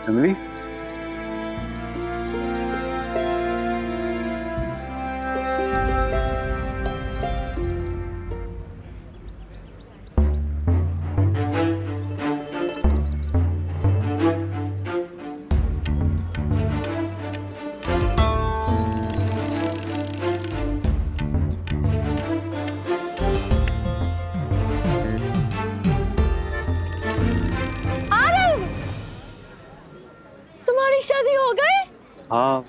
Emily, तुम्हारी शादी हो गई? हाँ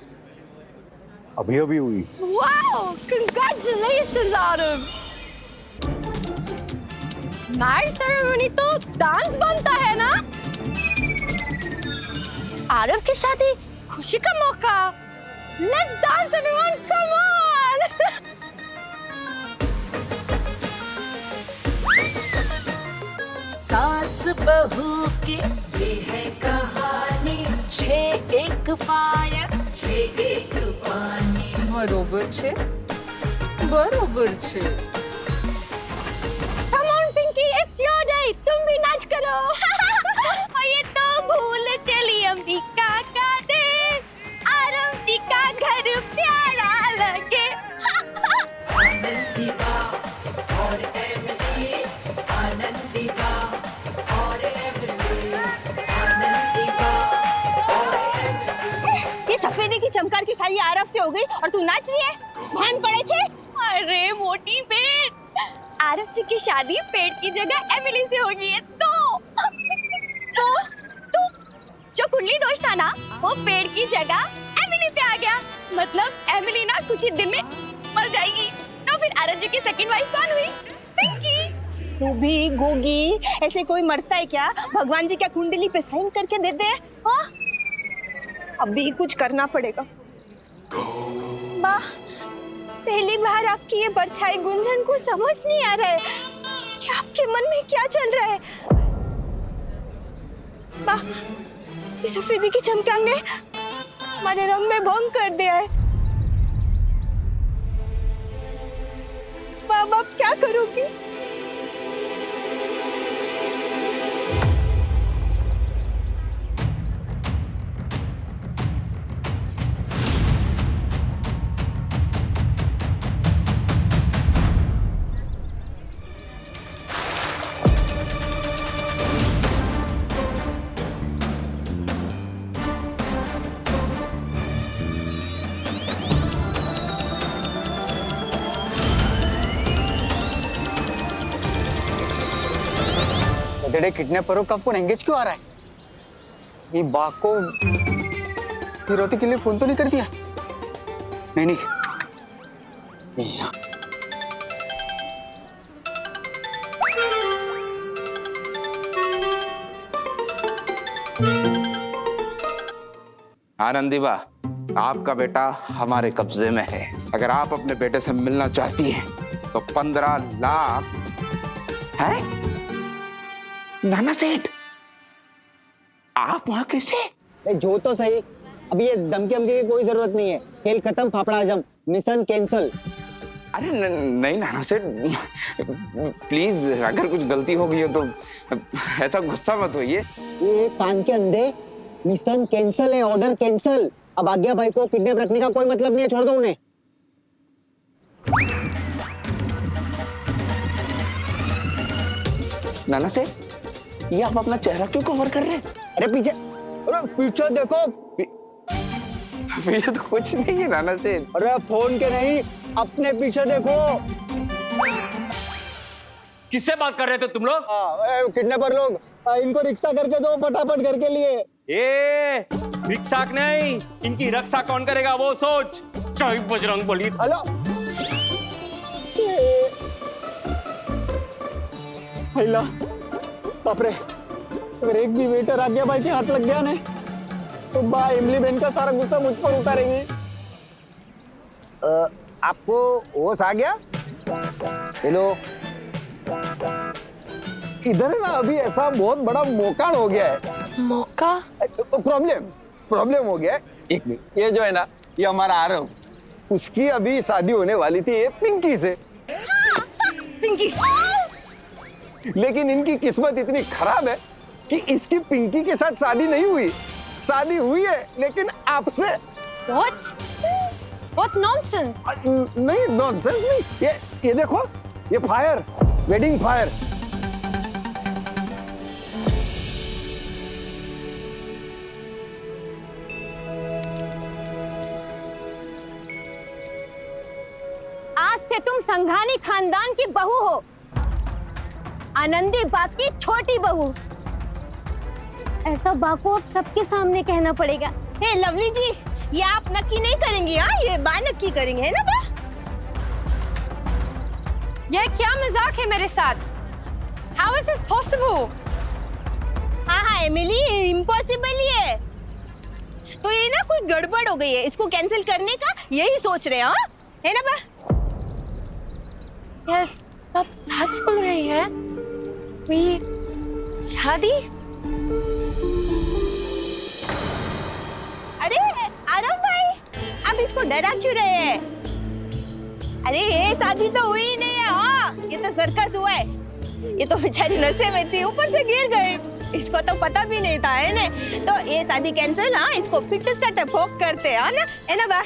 अभी अभी हुई। Wow, congratulations Aarav. Marriage ceremony तो डांस बनता है ना? आरव की शादी खुशी का मौका। Let's dance everyone, come on. सास बहू की ये है कहानी, 6 एक फायर 6 एक पानी। बरोबर છે, बरोबर છે। Come on Pinky, it's your day, तुम भी नाच करो। और ये तो भूल चली अंबिका का देश, आरव जी का घर प्यारा लगे। आनंदीबा और एमिली, आनंदीबा और एमिली, आनंदीबा और एमिली। ये सफेदी की चमकार की शादी आरव से हो गई और तू नाच रही है? भान पड़े छे? अरे मोटी पेट, आरव जी की शादी पेट की जगह एमिली से होगी है तो जो कुंडली दोष था ना, वो पेट की जगह एमिली पे आ गया। मतलब एमिली ना कुछ ही दिन में मर जाएगी। तो फिर आरव जी की सेकंड वाइफ कौन हुई? पिंकी। तू भी गोगी, ऐसे कोई मरता है क्या? भगवान जी क्या कुंडली पे साइन करके देते हैं? हाँ? अभी कुछ करना पड़ेगा। वाह, पहली बार आपकी ये परछाई गुंजन को समझ नहीं आ रहा है कि आपके मन में क्या चल रहा है। वाह, ये सफेदी की चमकांग ने हमारे रंग में भंग कर दिया है। वाह, अब क्या करोगी? तेरे किडनैपरों का फोन एंगेज क्यों आ रहा है? ये बाघ को फिरौती के लिए फोन तो नहीं कर दिया? नहीं नहीं, नहीं। आनंदीबा, आपका बेटा हमारे कब्जे में है। अगर आप अपने बेटे से मिलना चाहती हैं तो 15 लाख है। नाना सेठ, आप वहां कैसे? जो तो सही, अभी ये धमकी की कोई जरूरत नहीं है। खेल खत्म, फाफड़ा आजम, मिशन कैंसल। अरे नहीं नाना सेठ, प्लीज, अगर कुछ गलती हो गई हो तो ऐसा गुस्सा मत होइए। ये कान के अंधे, मिशन कैंसल है, ऑर्डर कैंसल। अब आज्ञा भाई को किडनैप रखने का कोई मतलब नहीं है, छोड़ दो उन्हें। नाना सेठ, ये आप अपना चेहरा क्यों कवर कर रहे हैं? अरे पीछे, अरे पीछे देखो। पीछे तो कुछ नहीं है नाना सेठ। अरे फोन के नहीं, अपने पीछे देखो। किससे बात कर रहे थे तुम लोग? किडनैपर लोग, इनको रिक्शा करके दो फटाफट घर के लिए। ए, रिक्शा नहीं, इनकी रक्षा कौन करेगा वो सोच। जय बजरंग बली। हेलो, हेला, बाप रे, अगर एक भी वेटर आज्ञा भाई के हाथ लग गया ना तो बा इमली बहन का सारा गुस्सा मुझ पर उतारेंगे। आपको होश आ गया? हेलो, इधर ना अभी ऐसा बहुत बड़ा मौका हो गया है। मौका? प्रॉब्लम हो गया है। एक मिनट, ये जो है ना, ये हमारा आरव, उसकी अभी शादी होने वाली थी ये पिंकी से। पिंकी, लेकिन इनकी किस्मत इतनी खराब है कि इसकी पिंकी के साथ शादी नहीं हुई। शादी हुई है लेकिन आपसे। What nonsense! नहीं नॉनसेंस नहीं, ये देखो, ये फायर, वेडिंग फायर। आज से तुम संघानी खानदान की बहू हो, आनंदी बाप की छोटी बहू। ऐसा बाको अब सबके सामने कहना पड़ेगा। हे लवली जी, ये आप नक्की नहीं करेंगी? हाँ, ये बा नक्की करेंगे, है ना बा? ये क्या मजाक है मेरे साथ? How is this possible? हाँ हाँ एमिली, इम्पॉसिबल ही है। तो ये ना कोई गड़बड़ हो गई है, इसको कैंसिल करने का यही सोच रहे हैं, हाँ? है ना बा? यस, आप सच बोल रही है। शादी? अरे आरव भाई, आप इसको डरा क्यों रहे हैं? अरे ये शादी तो हुई ही नहीं है, हाँ? ये तो सर्कस हुआ है। ये तो बेचारी नशे में थी, ऊपर से गिर गई। इसको तो पता भी नहीं था, है ना? तो ये शादी कैंसिल, हाँ? इसको फिटनेस का टपोक करते हैं, है ना बा?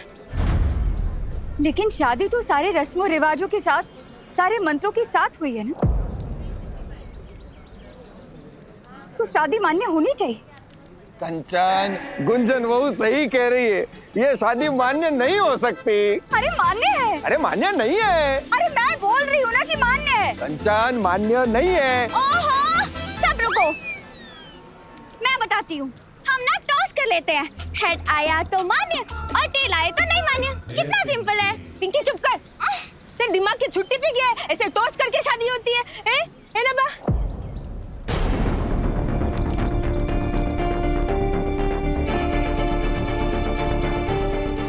लेकिन शादी तो सारे रस्मों रिवाजों के साथ, सारे मंत्रों के साथ हुई है ना, तो शादी मान्य होनी चाहिए। कंचन, गुंजन बहू सही कह रही है, ये शादी मान्य नहीं हो सकती। अरे मान्य है। अरे मान्य नहीं है। अरे मैं बोल रही हूँ ना कि मान्य है। कंचन, मान्य नहीं है। ओहो, सब रुको, मैं बताती हूँ। हम ना टॉस कर लेते हैं, हेड आया तो मान्य और टेल आया तो नहीं मान्य। कितना सिंपल है। पिंकी चुप कर, तेरे दिमाग की छुट्टी पे गया है? ऐसे टॉस करके शादी होती है, है ना बा?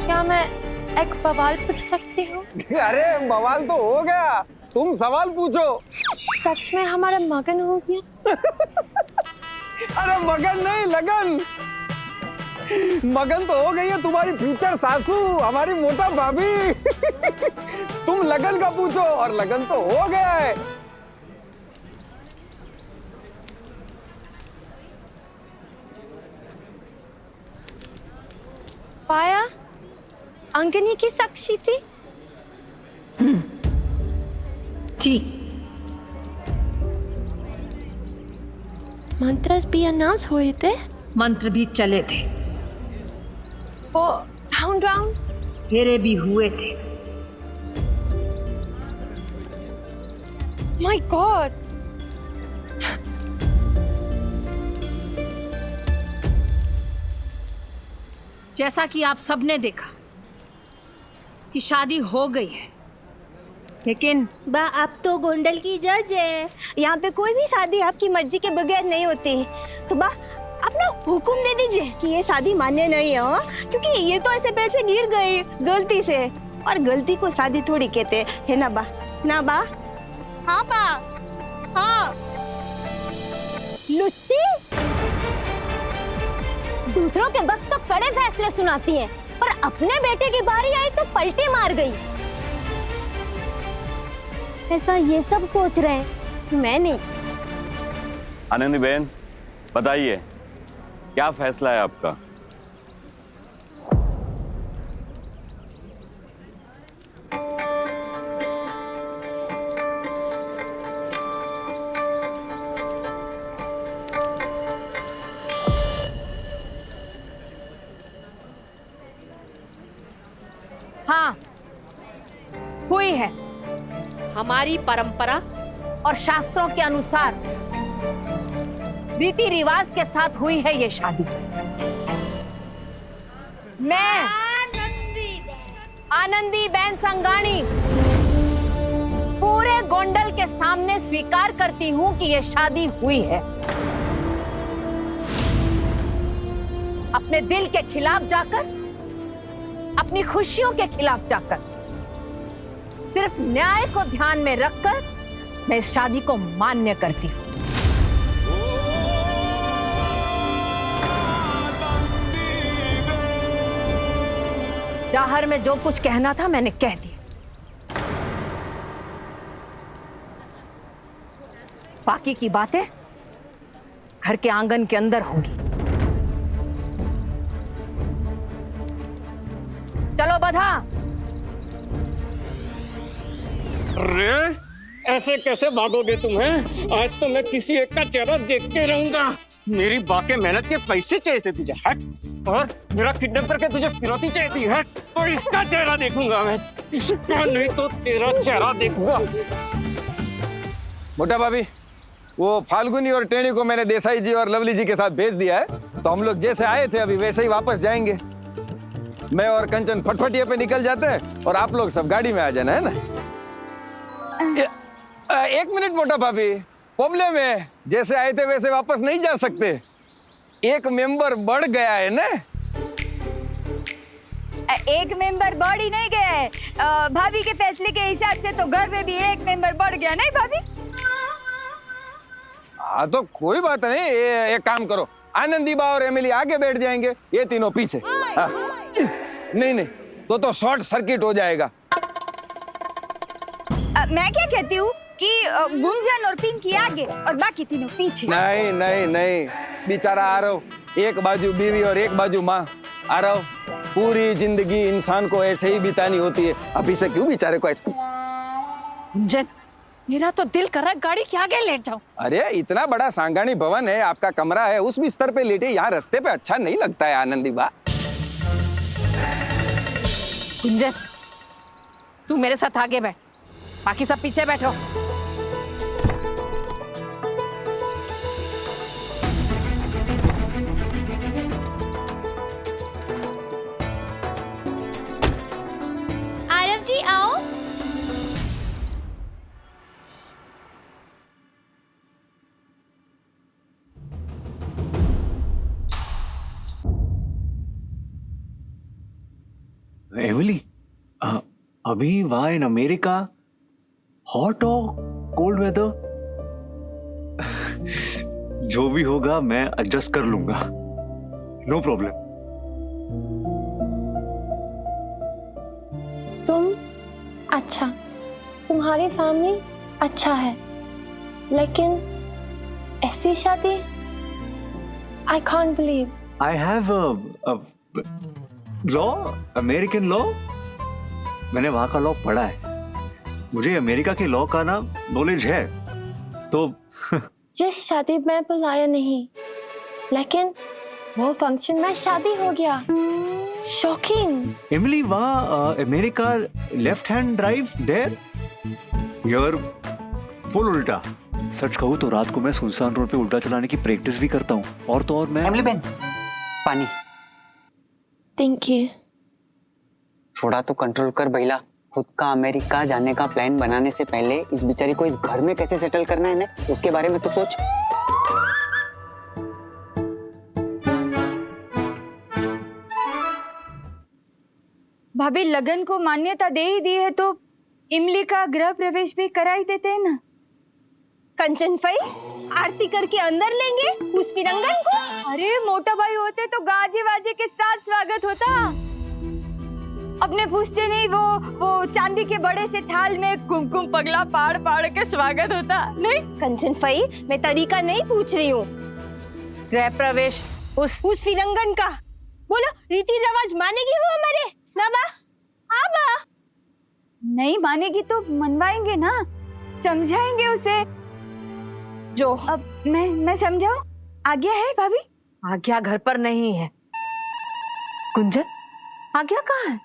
क्या मैं एक बवाल पूछ सकती हूँ? अरे बवाल तो हो गया, तुम सवाल पूछो। सच में हमारा मगन हो गया? अरे मगन नहीं, लगन। मगन तो हो गई है तुम्हारी फ्यूचर सासू, हमारी मोटा भाभी। तुम लगन का पूछो, और लगन तो हो गया है। पाया अंगनी की साक्षी थी। थी। मंत्र भी अनाउंस हुए थे, मंत्र भी चले थे, वो राउंड राउंड फेरे भी हुए थे। माय गॉड, जैसा कि आप सबने देखा कि शादी हो गई है, लेकिन बा आप तो गोंडल की जज है, यहाँ पे कोई भी शादी आपकी मर्जी के बगैर नहीं होती। तो बा आप ना हुक्म दे दीजिए कि ये शादी मान्य नहीं है, हाँ? क्योंकि ये तो ऐसे पेड़ से गिर गई गलती से, और गलती को शादी थोड़ी कहते हैं, है ना बा? ना बा? हाँ बा, हाँ। लुच्ची, दूसरों के वक्त तो कड़े फैसले सुनाती हैं, पर अपने बेटे की बारी आई तो पलटी मार गई। ऐसा ये सब सोच रहे हैं, मैं नहीं। आनंदी बहन, बताइए क्या फैसला है आपका? हाँ, हुई है। हमारी परंपरा और शास्त्रों के अनुसार रीति रिवाज के साथ हुई है ये शादी। मैं आनंदी बहन संगानी पूरे गोंडल के सामने स्वीकार करती हूँ कि ये शादी हुई है। अपने दिल के खिलाफ जाकर, अपनी खुशियों के खिलाफ जाकर, सिर्फ न्याय को ध्यान में रखकर मैं इस शादी को मान्य करती हूँ। जाहर में जो कुछ कहना था मैंने कह दिया। बाकी की बातें घर के आंगन के अंदर होंगी। बधा। अरे ऐसे कैसे भागोगे तुम हैं? आज तो मैं किसी एक का चेहरा देखते रहूंगा। मेरी बाके मेहनत के पैसे चाहिए थे तुझे, हट। और मेरा किडनैप करके तुझे फिरौती चाहिए थी, हट। तो इसका चेहरा देखूंगा मैं, इसका नहीं तो तेरा चेहरा देखूंगा। मोटा भाभी, वो फाल्गुनी और टेणी को मैंने देसाई जी और लवली जी के साथ भेज दिया है, तो हम लोग जैसे आए थे अभी वैसे ही वापस जाएंगे। मैं और कंचन फटफटिया पे निकल जाते हैं और आप लोग सब गाड़ी में आ जाना, है ना? एक मिनट मोटा भाभी, प्रॉब्लम है, जैसे आए थे वैसे वापस नहीं जा सकते। एक मेंबर बढ़ गया है ना। एक मेंबर बढ़ ही नहीं गया है, भाभी के फैसले के हिसाब से तो घर में भी एक मेंबर बढ़ गया, नहीं भाभी? हाँ तो कोई बात नहीं, एक काम करो, आनंदी बा और एमिली आगे बैठ जाएंगे, ये तीनों पीछे। हाँ। नहीं नहीं, तो शॉर्ट सर्किट हो जाएगा। मैं क्या कहती हूँ कि गुंजन और पिंकी आगे और बाकी तीनों पीछे। नहीं नहीं नहीं, बेचारा आरव, एक बाजू बीवी और एक बाजू माँ। आरव, पूरी जिंदगी इंसान को ऐसे ही बितानी होती है, अभी से क्यों बेचारे को ऐसे? गुंजन, मेरा तो दिल कर रहा है गाड़ी के आगे लेट जाऊं। अरे इतना बड़ा सांगानी भवन है, आपका कमरा है, उस बिस्तर पे लेटे, यहाँ रास्ते पे अच्छा नहीं लगता है आनंदी बा। गुंजन, तू मेरे साथ आगे बैठ, बाकी सब पीछे बैठो। आरव जी आओ। एमिली, अभी वहां इन अमेरिका हॉट और कोल्ड वेदर, जो भी होगा मैं एडजस्ट कर लूंगा, नो प्रॉब्लम। तुम अच्छा, तुम्हारी फैमिली अच्छा है, लेकिन ऐसी शादी I can't believe. I have law, American law, मैंने वहां का लॉ पढ़ा है, मुझे अमेरिका के लॉ का ना नॉलेज है। तो जिस शादी में बुलाया नहीं, लेकिन वो फंक्शन में शादी हो गया। शॉकिंग। एमिली, वहां America left hand drive there, यार फुल उल्टा। सच कहूँ तो रात को मैं सुनसान रोड पे उल्टा चलाने की प्रैक्टिस भी करता हूँ। और तो और मैं एमिली बहन, पानी। Thank you. थोड़ा तो कंट्रोल कर भैला, खुद का अमेरिका जाने का प्लान बनाने से पहले इस बेचारी को इस घर में कैसे सेटल करना है ना, उसके बारे में तो सोच। भाभी लगन को मान्यता दे ही दी है तो इमली का गृह प्रवेश भी करा ही देते हैं ना। कंचन फई, आरती करके अंदर लेंगे उस फिरंगन को। अरे मोटा भाई होते तो गाजे वाजे के साथ स्वागत होता, अपने पूछते नहीं, वो चांदी के बड़े से थाल में कुमकुम पगला पाड़ पाड़ के स्वागत होता। नहीं कंचन फई, मैं तरीका नहीं पूछ रही हूँ, गृह प्रवेश उस फिरंगन का। बोलो, रीति रिवाज मानेगी वो हमारे ना बा? हाँ बा। नहीं मानेगी तो मनवाएंगे ना, समझाएंगे उसे। जो अब मैं समझाऊं? आज्ञा है भाभी? आज्ञा घर पर नहीं है। गुंजन, आज्ञा कहाँ है?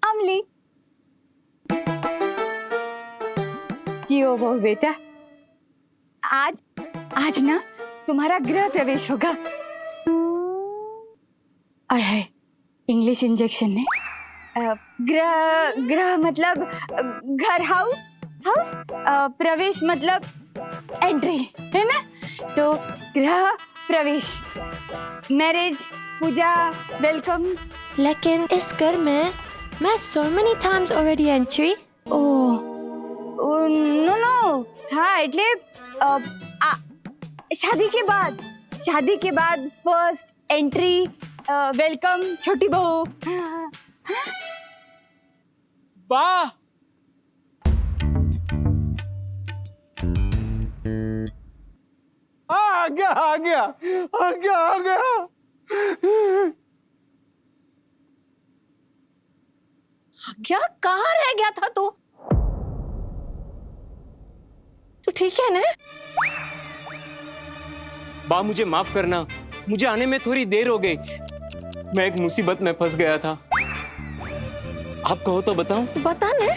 अमली, जियो बहु बेटा, आज ना तुम्हारा गृह प्रवेश होगा। आय है इंग्लिश इंजेक्शन ने। गृह मतलब घर, हाउस, प्रवेश मतलब एंट्री, है ना? तो गृह प्रवेश, मैरिज, पूजा, वेलकम। लेकिन इस घर में मैं so many times already entry. No, हाँ એટલે शादी के बाद फर्स्ट एंट्री, वेलकम छोटी बहू। वाह, आ गया आ गया आ गया आ गया। क्या कहाँ रह गया था तू? तू ठीक है ना? बा मुझे माफ करना, मुझे आने में थोड़ी देर हो गई। मैं एक मुसीबत में फंस गया था। आप कहो तो बताऊं? बता ने।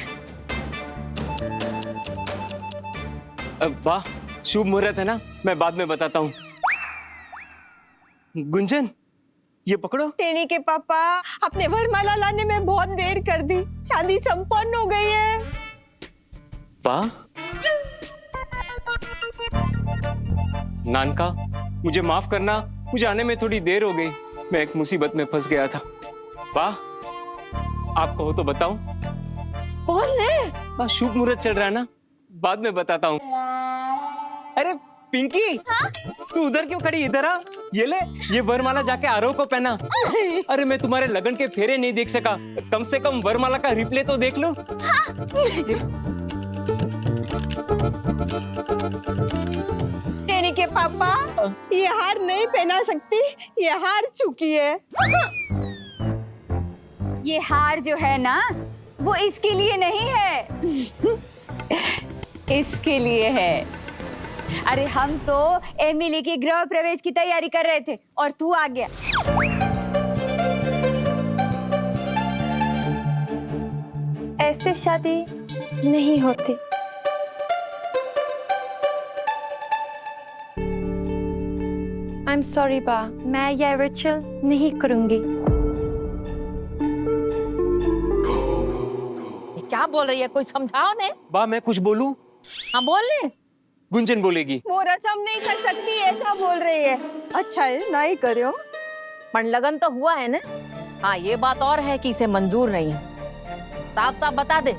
बा शुभ मुहूर्त है ना, मैं बाद में बताता हूँ। गुंजन ये पकड़ो। टेनी के पापा, आपने वरमाला लाने में बहुत देर कर दी, शादी संपन्न हो गई है। बा नानका मुझे माफ करना, मुझे आने में थोड़ी देर हो गई, मैं एक मुसीबत में फंस गया था। बा आप कहो तो बताऊं? बोल ने। बा शुभ मुहूर्त चल रहा है ना, बाद में बताता हूँ। अरे पिंकी, तू उधर क्यों खड़ी? इधर आ, ये ले, ये वरमाला जाके आरव को पहना। अरे मैं तुम्हारे लगन के फेरे नहीं देख सका, कम से कम वरमाला का रिप्ले तो देख लो। टेनी के पापा, ये हार नहीं पहना सकती, ये हार चुकी है। ये हार जो है ना, वो इसके लिए नहीं है, इसके लिए है। अरे हम तो एमिली के गृह प्रवेश की तैयारी कर रहे थे और तू आ गया। ऐसे शादी नहीं होती। आई एम सॉरी बा, मैं ये रिचुअल नहीं करूंगी। ये क्या बोल रही है? कोई समझाओ ने। बा मैं कुछ बोलूं? हाँ बोल ने। गुंजन बोलेगी। वो रस्म नहीं कर सकती, ऐसा बोल रही है। अच्छा है ना ही करो। पर लगन तो हुआ है ना। हाँ ये बात और है कि इसे मंजूर नहीं है। साफ साफ बता दे,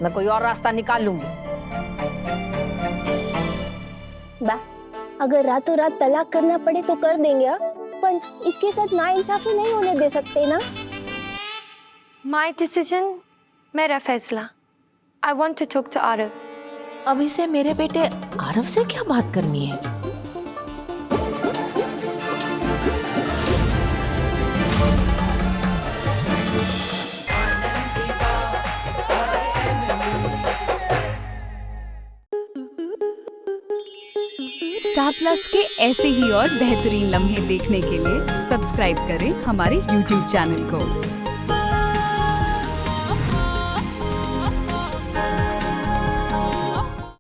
मैं कोई और रास्ता निकाल लूंगी। बा, अगर रातों रात तलाक करना पड़े तो कर देंगे, पर इसके साथ नाइंसाफी नहीं होने दे सकते ना। माई डिसीजन, मेरा फैसला। I want to talk to Aarav. अभी से मेरे बेटे आरव से क्या बात करनी है? स्टार प्लस के ऐसे ही और बेहतरीन लम्हे देखने के लिए सब्सक्राइब करें हमारे YouTube चैनल को।